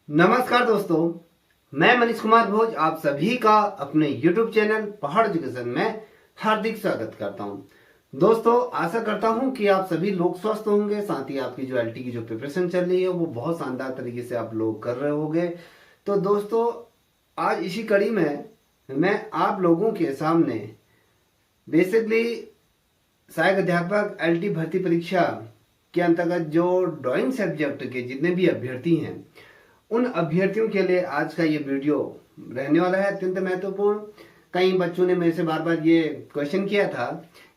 नमस्कार दोस्तों, मैं मनीष कुमार भोज आप सभी का अपने YouTube चैनल पहाड़ एजुकेशन में हार्दिक स्वागत करता हूं। दोस्तों, आशा करता हूं कि आप सभी लोग स्वस्थ होंगे, साथ ही आपकी जो एलटी की जो प्रिपरेशन चल रही है वो बहुत शानदार तरीके से आप लोग कर रहे होंगे। तो दोस्तों, आज इसी कड़ी में मैं आप लोगों के सामने बेसिकली सहायक अध्यापक एलटी भर्ती परीक्षा के अंतर्गत जो ड्राइंग सब्जेक्ट के जितने भी अभ्यर्थी हैं उन अभ्यर्थियों के लिए आज का ये वीडियो रहने वाला है अत्यंत महत्वपूर्ण। कई बच्चों ने मेरे से बार बार ये क्वेश्चन किया था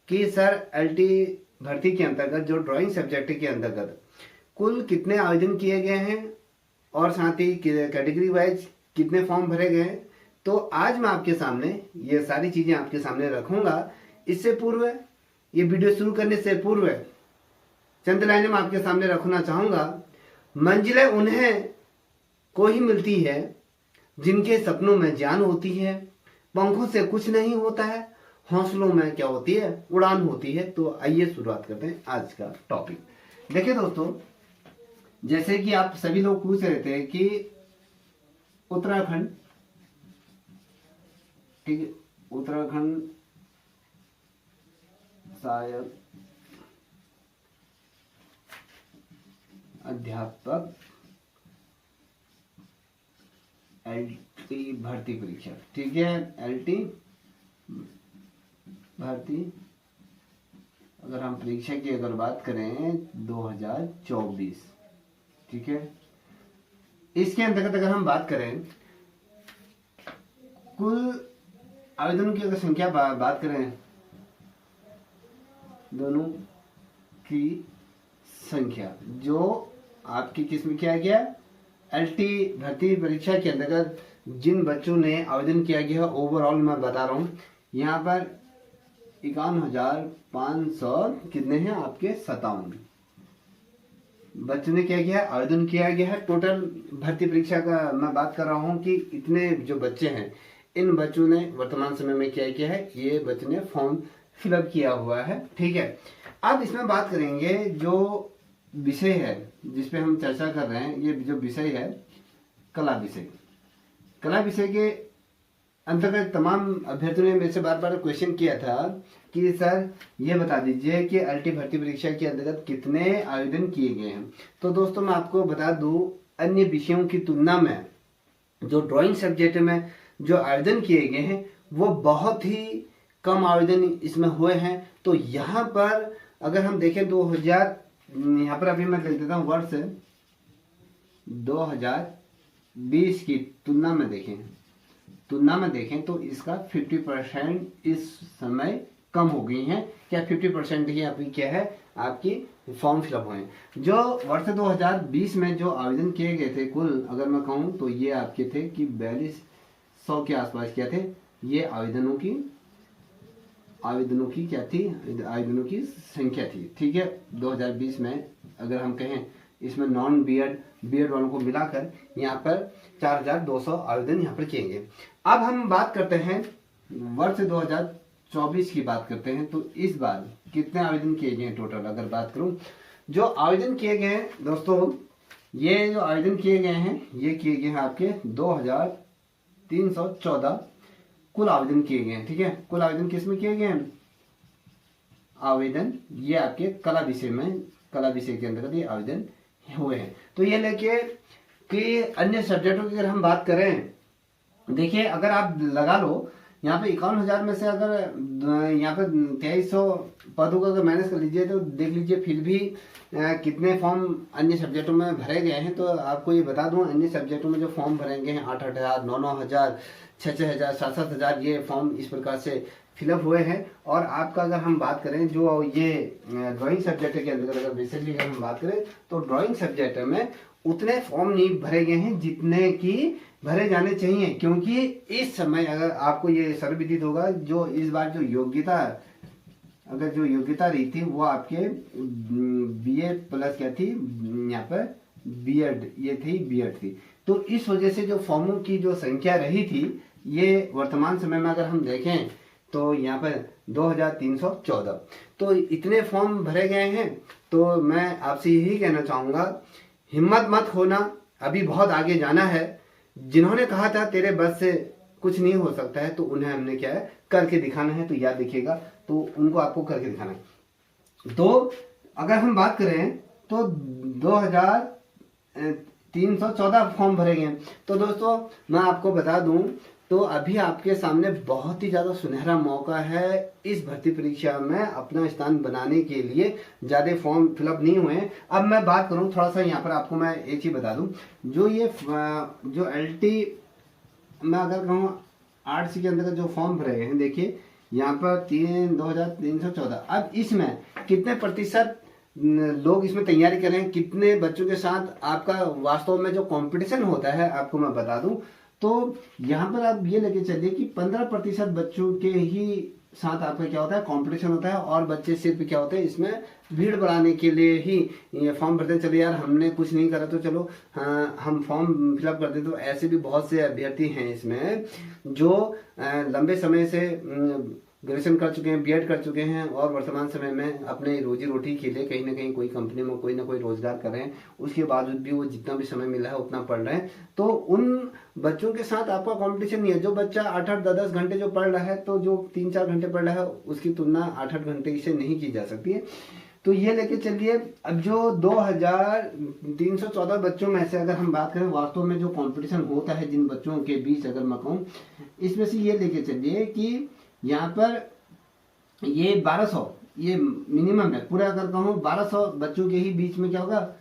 कि सर एलटी भर्ती के अंतर्गत जो ड्राइंग सब्जेक्ट के अंतर्गत कुल कितने आवेदन किए गए हैं और साथ ही कैटेगरी वाइज कितने फॉर्म भरे गए हैं। तो आज मैं आपके सामने ये सारी चीजें आपके सामने रखूंगा। इससे पूर्व ये वीडियो शुरू करने से पूर्व चंद लाइनें मैं आपके सामने रखना चाहूंगा। मंजिलें उन्हें को ही मिलती है जिनके सपनों में जान होती है, पंखों से कुछ नहीं होता है, हौसलों में क्या होती है, उड़ान होती है। तो आइए शुरुआत करते हैं आज का टॉपिक। देखिए दोस्तों, जैसे कि आप सभी लोग पूछ रहे थे कि उत्तराखंड, ठीक है, उत्तराखंड सहायक अध्यापक एलटी भर्ती परीक्षा, ठीक है, एलटी भर्ती अगर हम परीक्षा की अगर बात करें 2024, ठीक है, इसके अंतर्गत अगर हम बात करें कुल आवेदनों की अगर संख्या बात करें, दोनों की संख्या जो आपकी किस्म किया गया एलटी भर्ती परीक्षा के अंतर्गत जिन बच्चों ने आवेदन किया गया है, ओवरऑल मैं बता रहा हूँ यहाँ पर 51,500 कितने हैं आपके 57 बच्चों ने क्या किया आवेदन किया गया है। टोटल भर्ती परीक्षा का मैं बात कर रहा हूँ कि इतने जो बच्चे हैं इन बच्चों ने वर्तमान समय में क्या किया है, ये बच्चों ने फॉर्म फिलअप किया हुआ है, ठीक है। अब इसमें बात करेंगे जो विषय है जिसपे हम चर्चा कर रहे हैं, ये जो विषय है कला विषय। कला विषय के अंतर्गत तमाम अभ्यर्थियों ने मेरे से बार बार क्वेश्चन किया था कि सर ये बता दीजिए कि एलटी भर्ती परीक्षा के अंतर्गत कितने आवेदन किए गए हैं। तो दोस्तों, मैं आपको बता दूं, अन्य विषयों की तुलना में जो ड्राइंग सब्जेक्ट में जो आवेदन किए गए हैं वो बहुत ही कम आवेदन इसमें हुए हैं। तो यहाँ पर अगर हम देखें 2000, यहाँ पर अभी मैं लिख देता हूँ वर्ष 2020 की तुलना में देखें तो इसका 50% इस समय कम हो गई है। क्या 50% ही आपकी क्या है, आपकी फॉर्म फिलअप हुए हैं। जो वर्ष 2020 में जो आवेदन किए गए थे कुल अगर मैं कहूँ तो ये आपके थे कि 4200 के आसपास क्या थे, ये आवेदनों की क्या थी, आवेदनों की संख्या थी, ठीक है। 2020 में अगर हम कहें इसमें नॉन बीएड वालों को मिलाकर यहाँ पर 4200 आवेदन यहाँ पर किए गए। अब हम बात करते हैं वर्ष 2024 की बात करते हैं। तो इस बार कितने आवेदन किए गए हैं टोटल अगर बात करूं, जो आवेदन किए गए हैं दोस्तों, ये जो आवेदन किए गए हैं ये किए गए हैं आपके 2314 कुल आवेदन किए गए हैं, ठीक है। कुल आवेदन किस में किए गए हैं, आवेदन ये आपके कला विषय के अंतर्गत ये आवेदन हुए हैं। तो ये लेके कि अन्य सब्जेक्टों की अगर हम बात करें, देखिए अगर आप लगा लो यहाँ पे 51,000 में से अगर यहाँ पे 2300 पदों का अगर मैनेज कर लीजिए तो देख लीजिए फिर भी कितने फॉर्म अन्य सब्जेक्टों में भरे गए हैं। तो आपको ये बता दूं, अन्य सब्जेक्टों में जो फॉर्म भरे गए हैं 8,000, 9,000, 6,000, 7,000 ये फॉर्म इस प्रकार से फिलअप हुए हैं। और आपका अगर हम बात करें जो ये ड्राइंग सब्जेक्ट के अंदर अगर बेसिकली अगर हम बात करें तो ड्राइंग सब्जेक्ट में उतने फॉर्म नहीं भरे गए हैं जितने की भरे जाने चाहिए, क्योंकि इस समय अगर आपको ये सर्वविदित होगा जो इस बार जो योग्यता रही थी वो आपके बीए प्लस क्या थी, यहाँ पर बीएड ये थी, बीएड थी। तो इस वजह से जो फॉर्मों की जो संख्या रही थी ये वर्तमान समय में अगर हम देखें तो यहाँ पर 2314, तो इतने फॉर्म भरे गए हैं। तो मैं आपसे यही कहना चाहूंगा, हिम्मत मत खोना, अभी बहुत आगे जाना है। जिन्होंने कहा था तेरे बस से कुछ नहीं हो सकता है, तो उन्हें हमने क्या है करके दिखाना है। तो याद देखिएगा, तो उनको आपको करके दिखाना है। तो अगर हम बात करें तो 2314 फॉर्म भरे गए हैं। तो दोस्तों मैं आपको बता दूं, तो अभी आपके सामने बहुत ही ज़्यादा सुनहरा मौका है इस भर्ती परीक्षा में अपना स्थान बनाने के लिए। ज़्यादा फॉर्म फिलअप नहीं हुए हैं। अब मैं बात करूं थोड़ा सा, यहाँ पर आपको मैं एक चीज़ बता दूं, जो ये जो LT मैं अगर कहूँ 8C के अंतर्गत जो फॉर्म भरे हैं, देखिए यहाँ पर 2314। अब इसमें कितने प्रतिशत लोग इसमें तैयारी कर रहे हैं, कितने बच्चों के साथ आपका वास्तव में जो कंपटीशन होता है, आपको मैं बता दूं। तो यहाँ पर आप ये लेके चलिए कि 15% बच्चों के ही साथ आपका क्या होता है कंपटीशन होता है, और बच्चे सिर्फ क्या होते हैं इसमें भीड़ बढ़ाने के लिए ही ये फॉर्म भरते। चले यार हमने कुछ नहीं करा तो चलो हम फॉर्म फिलअप करते। तो ऐसे भी बहुत से अभ्यर्थी हैं इसमें जो लंबे समय से ग्रेजुएशन कर चुके हैं, BEd कर चुके हैं, और वर्तमान समय में अपने रोजी रोटी के लिए कहीं ना कहीं कोई कंपनी में कोई ना कोई रोजगार कर रहे हैं। उसके बावजूद भी वो जितना भी समय मिला है उतना पढ़ रहे हैं। तो उन बच्चों के साथ आपका कंपटीशन नहीं है। जो बच्चा 8-8, 10-10 घंटे जो पढ़ रहा है, तो जो 3-4 घंटे पढ़ रहा है उसकी तुलना 8-8 घंटे से नहीं की जा सकती है। तो ये लेके चलिए, अब जो 2314 बच्चों में से अगर हम बात करें वास्तव में जो कंपटीशन होता है जिन बच्चों के बीच, अगर मैं कहूँ इसमें से ये लेके चलिए कि यहाँ पर ये 1200 ये मिनिमम है। पूरा अगर कहूँ 1200 बच्चों के ही बीच में क्या होगा,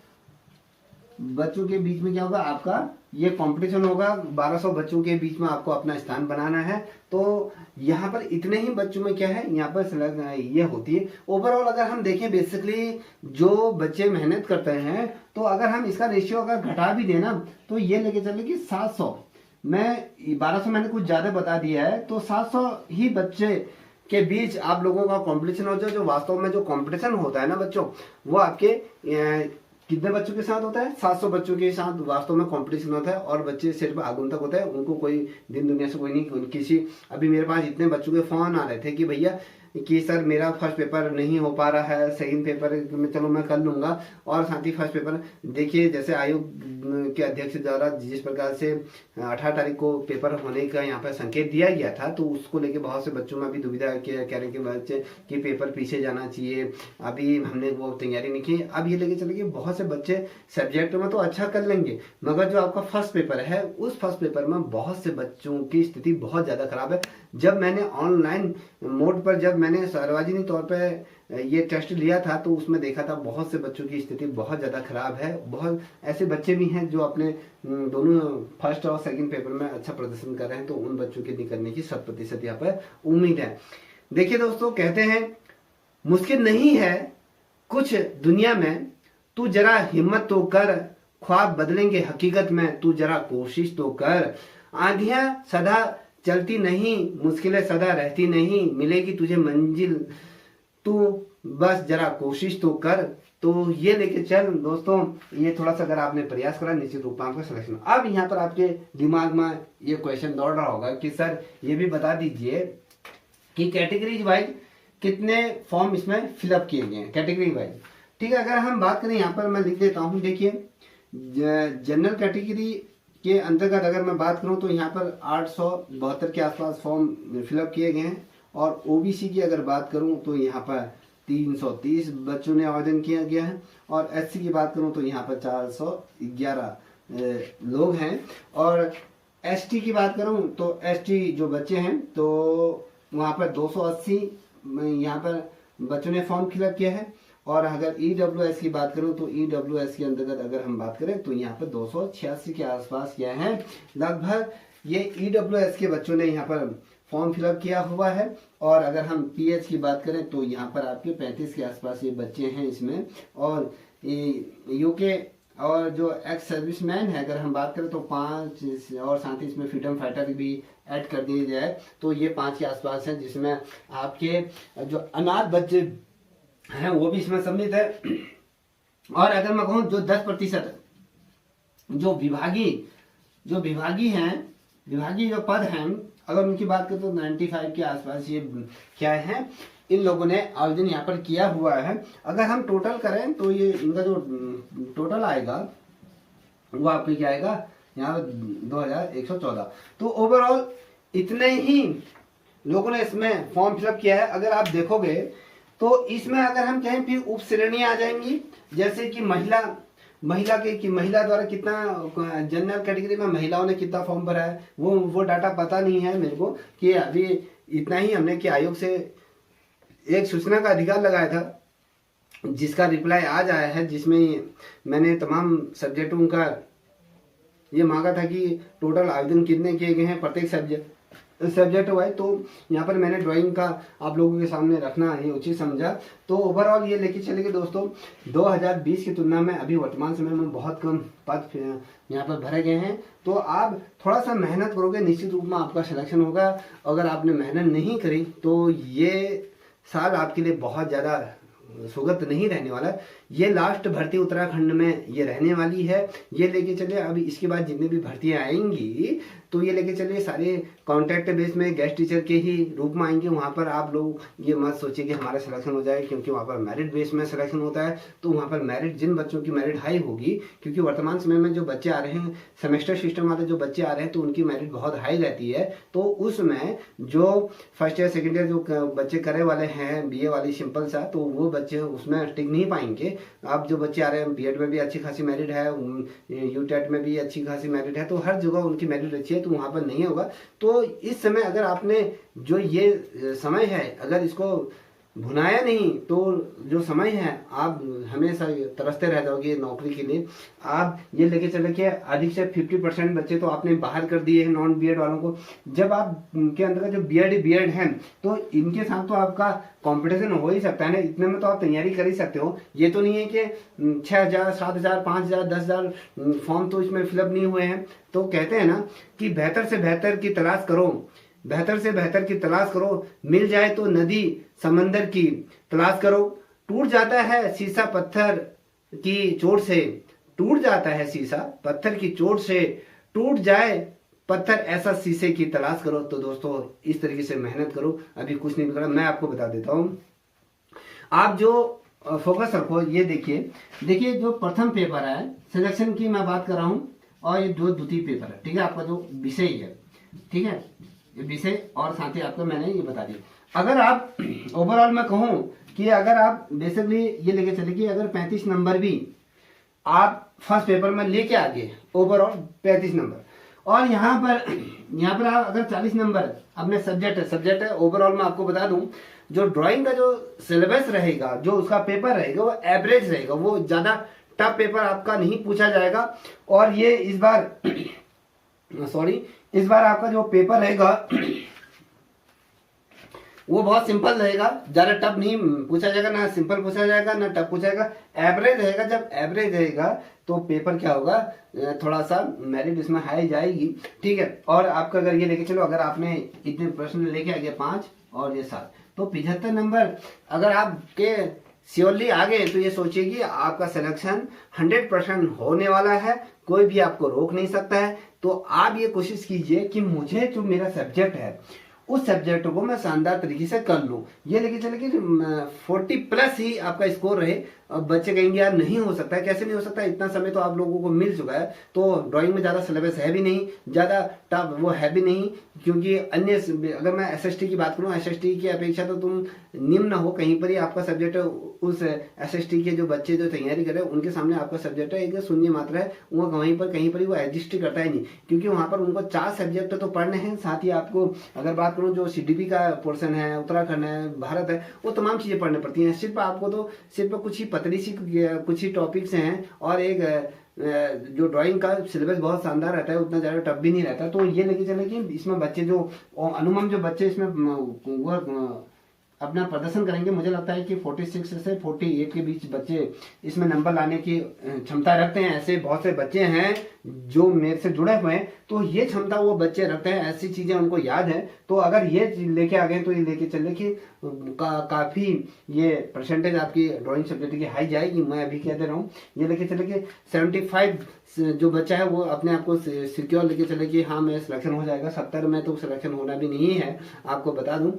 बच्चों के बीच में क्या होगा आपका ये कंपटीशन होगा। 1200 बच्चों के बीच में आपको अपना स्थान बनाना है। तो यहाँ पर इतने ही बच्चों में क्या है, यहाँ पर ये होती है। ओवरऑल अगर हम देखें बेसिकली जो बच्चे मेहनत करते हैं, तो अगर हम इसका रेशियो अगर घटा भी देना, तो ये लेके चले कि 700 मैं 1200 मैंने कुछ ज्यादा बता दिया है, तो 700 ही बच्चे के बीच आप लोगों का कंपटीशन हो जाए। जो वास्तव में जो कंपटीशन होता है ना बच्चों, वो आपके कितने बच्चों के साथ होता है, 700 बच्चों के साथ वास्तव में कंपटीशन होता है। और बच्चे सिर्फ आगंतुक होते हैं, उनको कोई दिन दुनिया से कोई नहीं किसी। अभी मेरे पास इतने बच्चों के फोन आ रहे थे कि भैया कि सर मेरा फर्स्ट पेपर नहीं हो पा रहा है, सेकंड पेपर में चलो मैं कर लूंगा, और साथ ही फर्स्ट पेपर देखिए जैसे आयोग के अध्यक्ष द्वारा जिस प्रकार से 18 तारीख को पेपर होने का यहाँ पर संकेत दिया गया था, तो उसको लेके बहुत से बच्चों में अभी दुविधा कह रहे कि बच्चे कि पेपर पीछे जाना चाहिए, अभी हमने वो तैयारी नहीं की। अब ये लेके चले कि बहुत से बच्चे सब्जेक्ट में तो अच्छा कर लेंगे, मगर जो आपका फर्स्ट पेपर है उस फर्स्ट पेपर में बहुत से बच्चों की स्थिति बहुत ज्यादा खराब है। जब मैंने ऑनलाइन मोड पर जब मैंने सार्वजनिक तौर पे ये टेस्ट लिया था, तो उसमें देखा था बहुत से बच्चों की स्थिति बहुत ज़्यादा खराब है। बहुत ऐसे बच्चे भी हैं जो अपने दोनों फर्स्ट और सेकंड पेपर में अच्छा प्रदर्शन कर रहे हैं। तो उन बच्चों के निकलने की 100% यहाँ पर उम्मीद है। देखिए दोस्तों, कहते हैं मुश्किल नहीं है कुछ दुनिया में, तू जरा हिम्मत तो कर, ख्वाब बदलेंगे हकीकत में, तू जरा कोशिश तो कर। आंधियां सदा चलती नहीं, मुश्किलें सदा रहती नहीं, मिलेगी तुझे मंजिल, तू बस जरा कोशिश तो कर। तो ये लेके चल दोस्तों, ये थोड़ा सा अगर आपने प्रयास करा निश्चित रूप में आपका सिलेक्शन। अब यहाँ पर आपके दिमाग में ये क्वेश्चन दौड़ रहा होगा कि सर ये भी बता दीजिए कि कैटेगरीज वाइज कितने फॉर्म इसमें फिलअप किए गए हैं, कैटेगरी वाइज। ठीक है, अगर हम बात करें यहाँ पर मैं लिख देता हूँ, देखिए जनरल कैटेगरी के अंतर्गत अगर मैं बात करूं तो यहाँ पर 872 के आसपास फॉर्म फिलअप किए गए हैं। और OBC की अगर बात करूं तो यहाँ पर 330 बच्चों ने आवेदन किया गया है। और SC की बात करूं तो यहाँ पर 411 लोग हैं। और ST की बात करूं तो ST जो बच्चे हैं तो वहाँ पर 280 यहाँ पर बच्चों ने फॉर्म फिलअप किया है। और अगर EWS की बात करूं तो EWS के अंतर्गत अगर हम बात करें तो यहाँ पर 286 के आसपास किया है। लगभग ये EWS के बच्चों ने यहाँ पर फॉर्म फिलअप किया हुआ है। और अगर हम PH की बात करें तो यहाँ पर आपके 35 के आसपास ये बच्चे हैं इसमें। और UK और जो एक्स सर्विसमैन है अगर हम बात करें तो 5, और साथ ही इसमें फ्रीडम फाइटर भी ऐड कर दिए जाए तो ये 5 के आसपास है, जिसमें आपके जो अनाथ बच्चे हैं वो भी इसमें सम्मिलित है। और अगर मैं कहूँ जो 10% जो विभागी हैं, विभागीय जो पद हैं, अगर उनकी बात करें तो 95 के आसपास ये क्या है, इन लोगों ने आवेदन यहाँ पर किया हुआ है। अगर हम टोटल करें तो ये इनका जो टोटल आएगा वो आपके क्या आएगा यहाँ 2114। तो ओवरऑल इतने ही लोगों ने इसमें फॉर्म फिलअप किया है। अगर आप देखोगे तो इसमें अगर हम कहें फिर उप श्रेणियां आ जाएंगी, जैसे कि महिला कि महिला द्वारा कितना, जनरल कैटेगरी में महिलाओं ने कितना फॉर्म भरा है, वो डाटा पता नहीं है मेरे को कि अभी इतना ही हमने कि आयोग से एक सूचना का अधिकार लगाया था जिसका रिप्लाई आज आया है, जिसमें मैंने तमाम सब्जेक्टों का ये मांगा था कि टोटल आवेदन कितने किए गए हैं प्रत्येक सब्जेक्ट वाइज। तो यहाँ पर मैंने ड्राइंग का आप लोगों के सामने रखना ही उचित समझा। तो ओवरऑल ये लेके चले गए दोस्तों, 2020 की तुलना में अभी वर्तमान समय में बहुत कम पद यहाँ पर भरे गए हैं। तो आप थोड़ा सा मेहनत करोगे, निश्चित रूप में आपका सिलेक्शन होगा। अगर आपने मेहनत नहीं करी तो ये साल आपके लिए बहुत ज़्यादा सुगत नहीं रहने वाला। ये लास्ट भर्ती उत्तराखंड में ये रहने वाली है। ये लेके चले अभी इसके बाद जितनी भी भर्तियां आएंगी तो ये लेके चले सारे कॉन्ट्रैक्ट बेस में गेस्ट टीचर के ही रूप में आएंगे। वहाँ पर आप लोग ये मत सोचिए कि हमारा सिलेक्शन हो जाए, क्योंकि वहाँ पर मेरिट बेस में सिलेक्शन होता है। तो वहाँ पर मेरिट, जिन बच्चों की मेरिट हाई होगी, क्योंकि वर्तमान समय में जो बच्चे आ रहे हैं सेमेस्टर सिस्टम वाले जो बच्चे आ रहे हैं तो उनकी मेरिट बहुत हाई रहती है। तो उसमें जो फर्स्ट ईयर सेकेंड ईयर जो बच्चे करे वाले हैं BA वाली सिंपल सा, तो वो बच्चे उसमें टिक नहीं पाएंगे। अब जो बच्चे आ रहे हैं BEड में भी अच्छी खासी मेरिट है, UTET में भी अच्छी खासी मेरिट है, तो हर जगह उनकी मेरिट अच्छी है, तो वहाँ पर नहीं होगा। तो इस समय अगर आपने जो ये समय है अगर इसको भुनाया नहीं तो जो समय है आप हमेशा तरसते रह जाओगे नौकरी के लिए। आप ये लेके चले कि अधिक से 50% बच्चे तो आपने बाहर कर दिए हैं नॉन BEड वालों को। जब आप के अंदर का जो BEड है तो इनके साथ तो आपका कंपटीशन हो ही सकता है ना, इतने में तो आप तैयारी कर ही सकते हो। ये तो नहीं है कि 6,000 7,000 5,000 10,000 फॉर्म तो इसमें फिलअप नहीं हुए हैं। तो कहते हैं ना कि बेहतर से बेहतर की तलाश करो, बेहतर से बेहतर की तलाश करो, मिल जाए तो नदी समंदर की तलाश करो। टूट जाता है शीशा पत्थर की चोट से, टूट जाता है शीशा पत्थर की चोट से, टूट जाए पत्थर ऐसा शीशे की तलाश करो। तो दोस्तों इस तरीके से मेहनत करो, अभी कुछ नहीं बिगड़ा। मैं आपको बता देता हूं, आप जो फोकस रखो, ये देखिए जो प्रथम पेपर है सिलेक्शन की मैं बात कर रहा हूं, और ये जो द्वितीय पेपर है, ठीक है, आपका जो विषय है, ठीक है, ये विषय और साथ ही आपको मैंने ये बता दिया। अगर आप ओवरऑल मैं कहूं कि अगर आप बेसिकली ये लेके चले कि अगर 35 नंबर भी आप फर्स्ट पेपर में लेके आ गए, ओवरऑल 35 नंबर, और यहाँ पर आप अगर 40 नंबर अपने सब्जेक्ट है ओवरऑल मैं आपको बता दूं, जो ड्राइंग का जो सिलेबस रहेगा, जो उसका पेपर रहेगा वो एवरेज रहेगा, वो ज्यादा टफ पेपर आपका नहीं पूछा जाएगा। और ये इस बार आपका जो पेपर रहेगा वो बहुत सिंपल रहेगा, ज्यादा टफ नहीं पूछा जाएगा, ना सिंपल पूछा जाएगा ना टफ पूछा जाएगा, एवरेज रहेगा। जब एवरेज रहेगा तो पेपर क्या होगा, थोड़ा सा मेरिट इसमें हाई जाएगी, ठीक है। और आपका अगर ये लेके चलो, अगर आपने इतने प्रश्न लेके आ गए 5 और ये 7, तो 75 नंबर अगर आपके श्योरली आ गए तो ये सोचिए कि आपका सिलेक्शन 100% होने वाला है, कोई भी आपको रोक नहीं सकता है। तो आप ये कोशिश कीजिए कि मुझे जो मेरा सब्जेक्ट है उस सब्जेक्ट को मैं शानदार तरीके से कर लूं। ये लेके चले कि 40+ ही आपका स्कोर रहे। अब बच्चे कहेंगे यार नहीं हो सकता है, कैसे नहीं हो सकता है, इतना समय तो आप लोगों को मिल चुका है। तो ड्राइंग में ज़्यादा सिलेबस है भी नहीं, ज़्यादा टफ वो है भी नहीं, क्योंकि अन्य अगर मैं SST की बात करूँ, SST की अपेक्षा तो तुम निम्न हो, कहीं पर ही आपका सब्जेक्ट उस SST के जो बच्चे जो तैयारी कर रहे हैं उनके सामने आपका सब्जेक्ट है एक शून्य मात्रा है, वो वहीं पर कहीं पर ही वो एडजस्ट करता ही नहीं, क्योंकि वहाँ पर उनको 4 सब्जेक्ट तो पढ़ने हैं। साथ ही आपको अगर बात करूँ जो CDP का पोर्शन है, उत्तराखंड है, भारत है, वो तमाम चीज़ें पढ़नी पड़ती हैं। सिर्फ आपको तो सिर्फ कुछ ही पतली सी कुछ ही टॉपिक्स हैं, और एक जो ड्राइंग का सिलेबस बहुत शानदार रहता है, उतना ज़्यादा टफ भी नहीं रहता। तो ये लेके चले कि इसमें बच्चे जो अनुमान जो बच्चे इसमें वो अपना प्रदर्शन करेंगे, मुझे लगता है कि 46 से 48 के बीच बच्चे इसमें नंबर लाने की क्षमता रखते हैं। ऐसे बहुत से बच्चे हैं जो मेरे से जुड़े हुए हैं, तो ये क्षमता वो बच्चे रखते हैं, ऐसी चीजें उनको याद है। तो अगर ये लेके आ गए तो ये लेके चले कि काफी ये परसेंटेज आपकी ड्राइंग सब्जेक्ट की हाई जाएगी। मैं अभी कह दे रहा हूँ, ये लेके चले कि 75 जो बच्चा है वो अपने आप को सिक्योर लेके चले कि हाँ मेरा सिलेक्शन हो जाएगा। 70 में तो सिलेक्शन होना भी नहीं है, आपको बता दूं।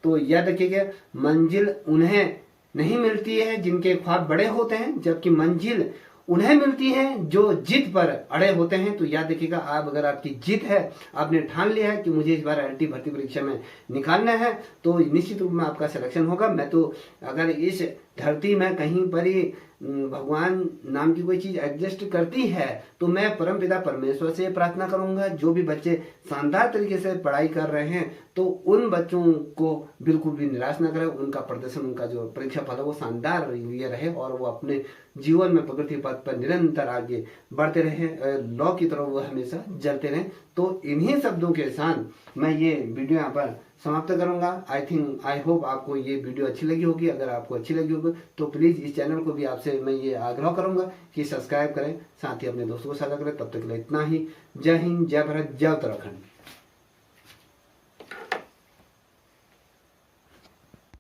तो याद रखिएगा, मंजिल उन्हें नहीं मिलती है जिनके ख्वाब बड़े होते हैं, जबकि मंजिल उन्हें मिलती हैं जो जिद पर अड़े होते हैं। तो याद रखिएगा, आप अगर आपकी जिद है, आपने ठान लिया है कि मुझे इस बार IIT भर्ती परीक्षा में निकालना है, तो निश्चित रूप में आपका सिलेक्शन होगा। मैं तो अगर इस धरती में कहीं पर ही भगवान नाम की कोई चीज एग्जिस्ट करती है तो मैं परमपिता परमेश्वर से प्रार्थना करूंगा, जो भी बच्चे शानदार तरीके से पढ़ाई कर रहे हैं तो उन बच्चों को बिल्कुल भी निराश ना करें। उनका प्रदर्शन, उनका जो परीक्षा फल है वो शानदार ये रहे और वो अपने जीवन में प्रगति पथ पर निरंतर आगे बढ़ते रहे, लौ की तरह वो हमेशा जलते रहे। तो इन्हीं शब्दों के साथ मैं ये वीडियो यहाँ पर समाप्त करूंगा। आई होप आपको ये वीडियो अच्छी लगी होगी। अगर आपको अच्छी लगी होगी तो प्लीज इस चैनल को भी आपसे मैं ये आग्रह करूंगा कि सब्सक्राइब करें, साथ ही अपने दोस्तों को साझा करें। तब तक के लिए इतना ही। जय हिंद, जय भारत, जय उत्तराखंड।